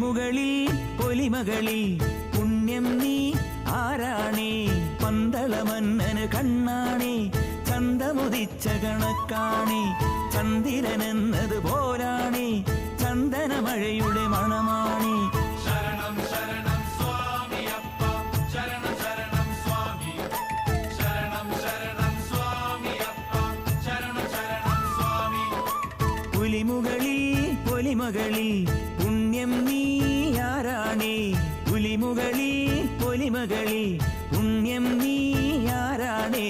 പുലിമുകളിൽ പൊലിമകളിൽ പുണ്യം നീ ആരാണേ പന്തളമന്നന് കണ്ണാണേ ചന്തമുദിച്ച കണക്കാണേ ചന്ദിരനെന്നത് പോലാണേ ചന്ദനമഴയുടെ മണമാണേ ശരണം ശരണം സ്വാമിയപ്പ ശരണം ശരണം സ്വാമി ശരണം ശരണം സ്വാമിയപ്പ ശരണം ശരണം സ്വാമി പുലിമുകളിൽ പൊലിമകളിൽ പുണ്യം നീ ആരാണേ പുലിമുകളിൽ പൊലിമകളിൽ പുണ്യം നീ ആരാണേ